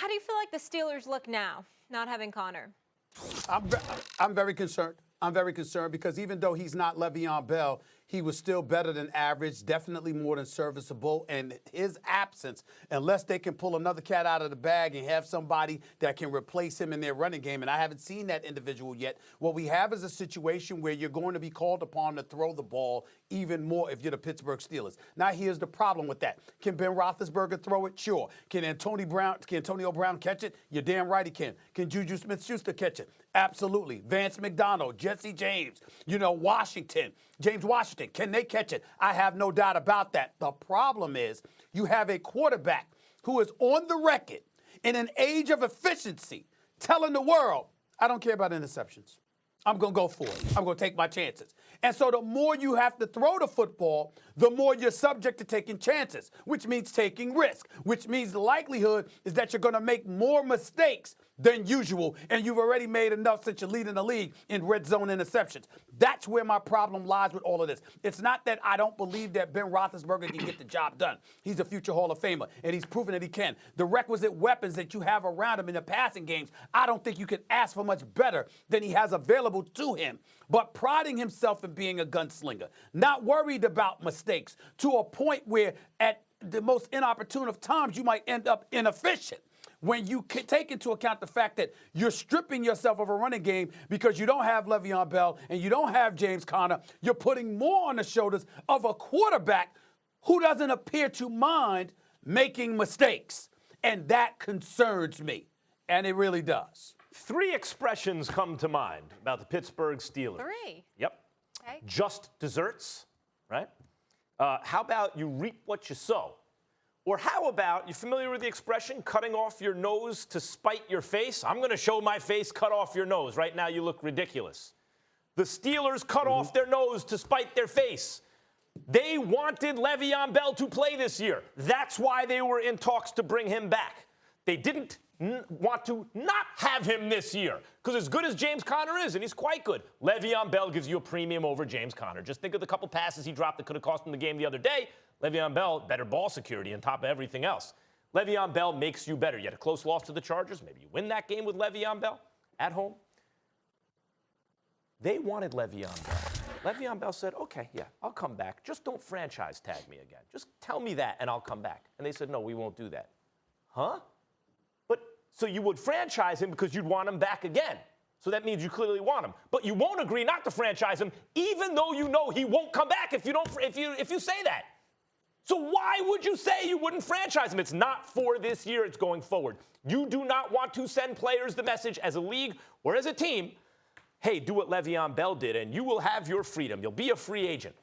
do you feel like the Steelers look now, not having Connor? I'm very concerned. I'm very concerned because even though he's not LeVeon Bell, he was still better than average, definitely more than serviceable. And his absence, unless they can pull another cat out of the bag and have somebody that can replace him in their running game, and I haven't seen that individual yet, what we have is a situation where you're going to be called upon to throw the ball even more if you're the Pittsburgh Steelers. Now, here's the problem with that. Can Ben Roethlisberger throw it? Sure. Can Antonio Brown catch it? You're damn right he can. Can Juju Smith-Schuster catch it? Absolutely. Vance McDonald, Jesse James, James Washington, can they catch it? I have no doubt about that. The problem is you have a quarterback who is on the record in an age of efficiency telling the world, I don't care about interceptions. I'm going to go for it. I'm going to take my chances. And so the more you have to throw the football, the more you're subject to taking chances, which means taking risk, which means the likelihood is that you're going to make more mistakes than usual, and you've already made enough since you're leading the league in red zone interceptions. That's where my problem lies with all of this. It's not that I don't believe that Ben Roethlisberger can get the job done. He's a future Hall of Famer, and he's proven that he can. The requisite weapons that you have around him in the passing games, I don't think you can ask for much better than he has available to him. But priding himself in being a gunslinger, not worried about mistakes, to a point where at the most inopportune of times you might end up inefficient. When you take into account the fact that you're stripping yourself of a running game because you don't have LeVeon Bell and you don't have James Conner, you're putting more on the shoulders of a quarterback who doesn't appear to mind making mistakes. And that concerns me. And it really does. 3 expressions come to mind about the Pittsburgh Steelers. 3? Yep. Okay. Just desserts, right? How about you reap what you sow? Or how about, you familiar with the expression, cutting off your nose to spite your face? I'm going to show my face, cut off your nose. Right now you look ridiculous. The Steelers cut off their nose to spite their face. They wanted LeVeon Bell to play this year. That's why they were in talks to bring him back. They didn't want to not have him this year, because as good as James Conner is, and he's quite good, LeVeon Bell gives you a premium over James Conner. Just think of the couple passes he dropped that could have cost him the game the other day. LeVeon Bell, better ball security on top of everything else. LeVeon Bell makes you better. You had a close loss to the Chargers. Maybe you win that game with LeVeon Bell at home. They wanted LeVeon Bell. LeVeon Bell said, okay, yeah, I'll come back. Just don't franchise tag me again. Just tell me that and I'll come back. And they said, no, we won't do that. Huh? But so you would franchise him because you'd want him back again. So that means you clearly want him. But you won't agree not to franchise him, even though you know he won't come back if you say that. So why would you say you wouldn't franchise him? It's not for this year. It's going forward. You do not want to send players the message as a league or as a team, hey, do what LeVeon Bell did, and you will have your freedom. You'll be a free agent.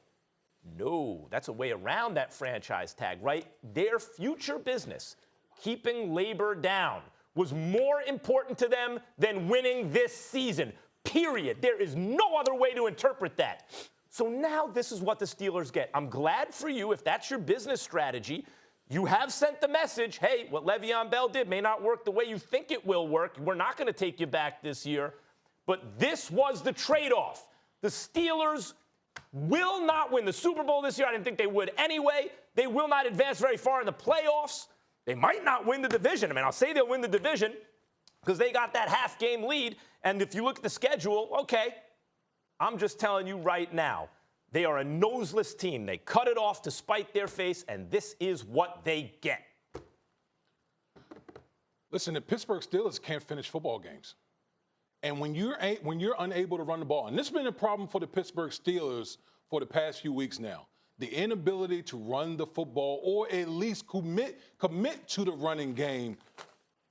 No, that's a way around that franchise tag, right? Their future business, keeping labor down, was more important to them than winning this season, period. There is no other way to interpret that. So now this is what the Steelers get. I'm glad for you if that's your business strategy. You have sent the message, hey, what LeVeon Bell did may not work the way you think it will work. We're not going to take you back this year. But this was the trade-off. The Steelers will not win the Super Bowl this year. I didn't think they would anyway. They will not advance very far in the playoffs. They might not win the division. I mean, I'll say they'll win the division because they got that half-game lead. And if you look at the schedule, okay, I'm just telling you right now, they are a noseless team. They cut it off to spite their face, and this is what they get. Listen, the Pittsburgh Steelers can't finish football games. And when you're unable to run the ball, and this has been a problem for the Pittsburgh Steelers for the past few weeks now, the inability to run the football or at least commit to the running game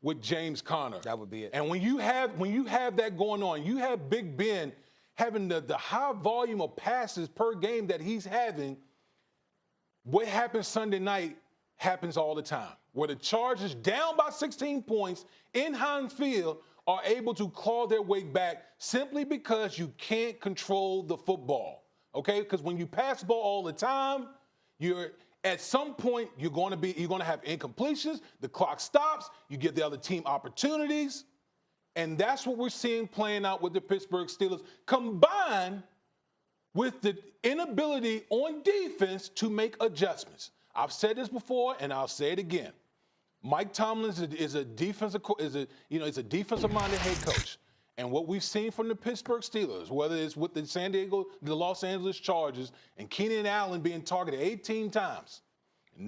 with James Conner. That would be it. And when you have that going on, you have Big Ben having the high volume of passes per game that he's having. What happens Sunday night happens all the time, where the Chargers, down by 16 points in Heinz Field, are able to claw their way back simply because you can't control the football, okay? Because when you pass the ball all the time, at some point you're going to have incompletions. The clock stops. You give the other team opportunities. And that's what we're seeing playing out with the Pittsburgh Steelers, combined with the inability on defense to make adjustments. I've said this before, and I'll say it again. Mike Tomlin is a defensive-minded head coach. And what we've seen from the Pittsburgh Steelers, whether it's with the Los Angeles Chargers, and Keenan Allen being targeted 18 times,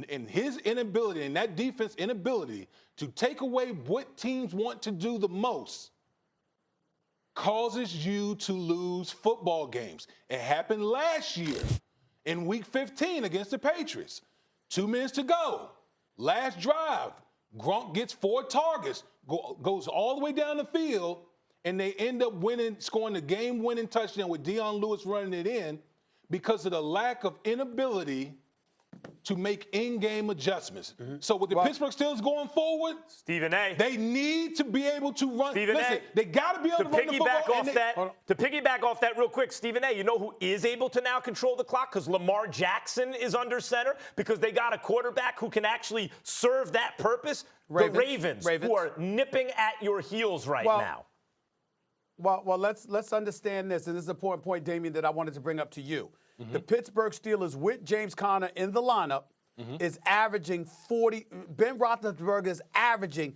and his inability, and that defense inability to take away what teams want to do the most, causes you to lose football games. It happened last year in Week 15 against the Patriots. 2 minutes to go. Last drive, Gronk gets 4 targets, goes all the way down the field, and they end up scoring the game-winning touchdown with Deion Lewis running it in because of the lack of inability to make in-game adjustments. So with the Pittsburgh Steelers going forward, Stephen A. they need to be able to run. Stephen Listen, A. they got to be able to run the football. To piggyback off that real quick, Stephen A., you know who is able to now control the clock? Because Lamar Jackson is under center because they got a quarterback who can actually serve that purpose. The Ravens. Who are nipping at your heels right now. Well, let's understand this, and this is an important point, Damien, that I wanted to bring up to you. The Pittsburgh Steelers with James Conner in the lineup is averaging 40. Ben Roethlisberger is averaging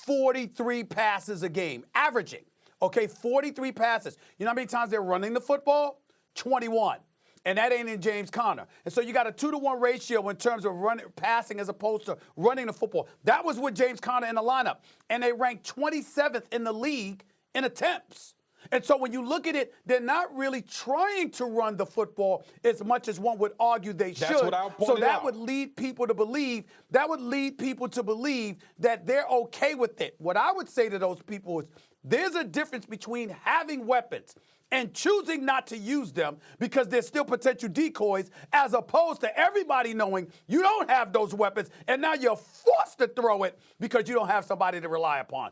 43 passes a game. Averaging, okay, 43 passes. You know how many times they're running the football? 21. And that ain't in James Conner. And so you got a 2-to-1 ratio in terms of passing as opposed to running the football. That was with James Conner in the lineup. And they ranked 27th in the league in attempts. And so when you look at it, they're not really trying to run the football as much as one would argue they should. That's what I pointed so that out. would lead people to believe, that they're okay with it. What I would say to those people is there's a difference between having weapons and choosing not to use them because they're still potential decoys, as opposed to everybody knowing you don't have those weapons and now you're forced to throw it because you don't have somebody to rely upon.